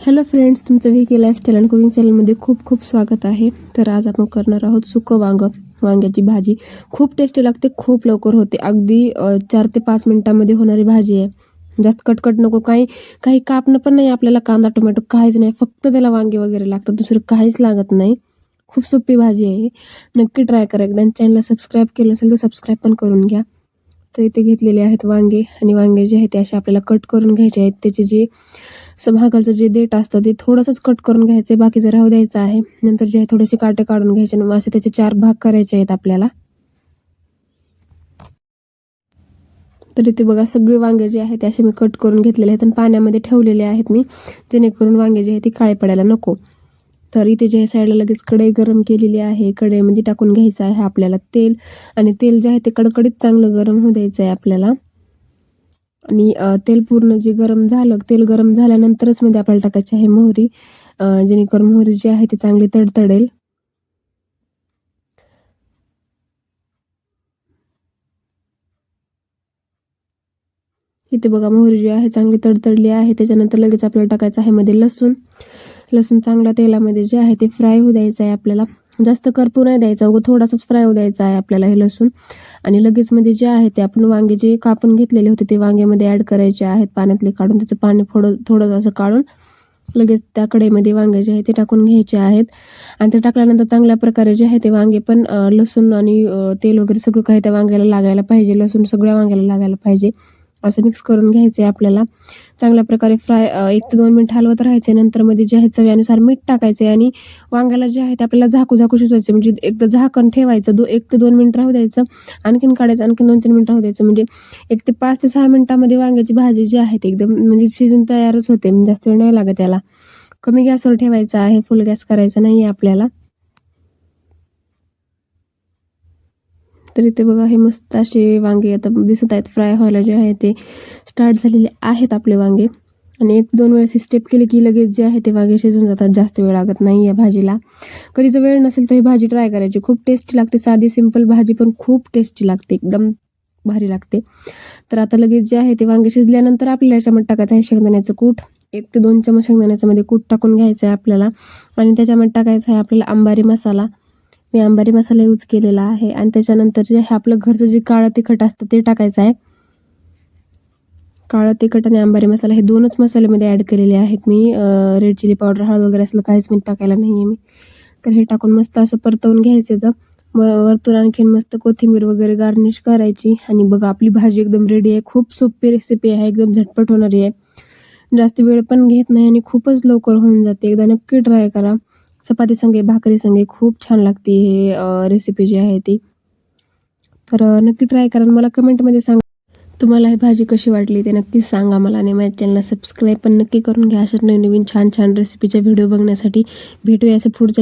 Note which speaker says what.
Speaker 1: Hello friends, तुमचं V K lifestyle and cooking चॅनलमध्ये खूप खूप स्वागत आहे. तर आज आपण करणार आहोत सुकं वांग्याची भाजी. खूप टेस्टी लागते, खूप लवकर होते. अगदी 4 ते 5 मिनिटांमध्ये होणारी भाजी आहे. जास्त कटकट नको, काही कापणं पण नाही आपल्याला, कांदा टोमॅटो काहीच नाही, फक्त त्याला वांगे वगैरे लागतात, दुसरं काहीच लागत नाही. खूप सोपी भाजी आहे. नक्की ट्राय करा एकदा. चॅनलला सबस्क्राईब केलं असेल तर सबस्क्राईब पण करून घ्या. तर इथे घेतलेले आहेत वांगे, आणि वांगे जे आहेत ते असे आपल्याला कट करून घ्यायचे आहेत. त्याचे जे महागाचं जे देठ असतं ते थोडंसंच कट करून घ्यायचं, बाकीचं राहू द्यायचं आहे. नंतर जे आहे थोडेसे काटे काढून घ्यायचे आणि असे त्याचे 4 भाग करायचे आहेत आपल्याला. तर इथे बघा, सगळे वांगे जे आहेत ते असे मी कट करून घेतलेले आहेत आणि पाण्यामध्ये ठेवलेले आहेत मी, जेणेकरून वांगे जे आहे ते काळे पडायला नको. तर इथे जे आहे साईडला लगेच कढई गरम केलेली आहे. कढईमध्ये टाकून घ्यायचं आहे आपल्याला तेल, आणि तेल जे आहे ते कडकडीत चांगलं गरम होऊ द्यायचं आहे आपल्याला. आणि तेल पूर्ण जे गरम झालं, तेल गरम झाल्यानंतरच मध्ये आपल्याला टाकायची आहे मोहरी, जेणेकरून मोहरी जी आहे ती चांगली तडतडेल. इथे बघा, मोहरी जी आहे चांगली तडतडली आहे. त्याच्यानंतर लगेच आपल्याला टाकायचं आहे मध्ये लसूण. लसूण चांगल्या तेलामध्ये जे आहे ते फ्राय होऊ द्यायचं आहे आपल्याला. जास्त करपू नाही द्यायचा, थोडासाच फ्राय होऊ द्यायचा आहे आपल्याला हे लसूण. आणि लगेच मध्ये जे आहे ते आपण वांगे जे कापून घेतलेले होते ते वांग्यामध्ये ॲड करायचे आहेत, पाण्यातले काढून. त्याचं पाणी थोडं असं काढून लगेच त्या कढईमध्ये वांगे जे आहे ते टाकून घ्यायचे आहेत. आणि ते टाकल्यानंतर चांगल्या प्रकारे जे आहे ते वांगे पण लसूण आणि तेल वगैरे सगळं काही त्या वांग्याला लागायला पाहिजे, लसूण सगळ्या वांग्याला लागायला पाहिजे, असं मिक्स करून घ्यायचं आहे आपल्याला. चांगल्या प्रकारे फ्राय 1 ते 2 मिनिट हलवत राहायचे. नंतर मध्ये जे आहे चवीनुसार मीठ टाकायचे, आणि वांग्याला जे आहे ते आपल्याला झाकू शिजवायचं. म्हणजे एकदा झाकण ठेवायचं, 1 ते 2 मिनिट राहू द्यायचं, आणखीन काढायचं, आणखीन 2-3 मिनिट राहू द्यायचं. म्हणजे 1 ते 5 ते 6 मिनिटांमध्ये वांग्याची भाजी जी आहे ती एकदम म्हणजे शिजून तयारच होते. जास्त वेळ नाही लागत त्याला. कमी गॅसवर ठेवायचा आहे, फुल गॅस करायचा नाही आहे आपल्याला. तर इथे बघा, हे मस्त असे वांगे आता दिसत आहेत, फ्राय व्हायला जे आहे ते स्टार्ट झालेले आहेत आपले वांगे. आणि 1-2 वेळेस ही स्टेप केली की लगेच जे आहे ते वांगे शिजून जातात, जास्त वेळ लागत नाही या भाजीला. कधी जर वेळ नसेल तर ही भाजी ट्राय करायची, खूप टेस्टी लागते. साधी सिंपल भाजी पण खूप टेस्टी लागते, एकदम भारी लागते. तर आता लगेच जे आहे ते वांगे शिजल्यानंतर आपल्याला याच्यामध्ये टाकायचं आहे शेंगदाण्याचं कूट. 1 ते 2 चमच शेंगदाण्याचं मध्ये कूट टाकून घ्यायचं आहे आपल्याला. आणि त्याच्यामध्ये टाकायचं आहे आपल्याला अंबारी मसाला. मी अंबारी मसाला यूज केलेला आहे. आणि त्याच्यानंतर जे आहे आपलं घरचं जे काळं तिखट असतं ते टाकायचं आहे. काळं तिखट आणि अंबारी मसाला हे 2च मसाल्यामध्ये ॲड केलेले आहेत मी. रेड चिली पावडर, हळद वगैरे असलं काहीच मी टाकायला नाही आहे मी. तर हे टाकून मस्त असं परतवून घ्यायचं. तर वरतून आणखीन मस्त कोथिंबीर वगैरे गार्निश करायची. आणि बघा, आपली भाजी एकदम रेडी आहे. खूप सोपी रेसिपी आहे, एकदम झटपट होणारी आहे, जास्त वेळ पण घेत नाही, आणि खूपच लवकर होऊन जाते. एकदा नक्की ट्राय करा. चपाती संगे, भाकरी संगे खूप छान लागते हे रेसिपी जी आहे ती. तर नक्की ट्राय करा. मला कमेंटमध्ये सांगा तुम्हाला ही भाजी कशी वाटली, ते नक्कीच सांगा मला. आणि माझ्या चॅनलला सबस्क्राईब पण नक्की करून घ्या, अशाच नवीन छान छान रेसिपीचे व्हिडिओ बघण्यासाठी. भेटूया असं पुढच्या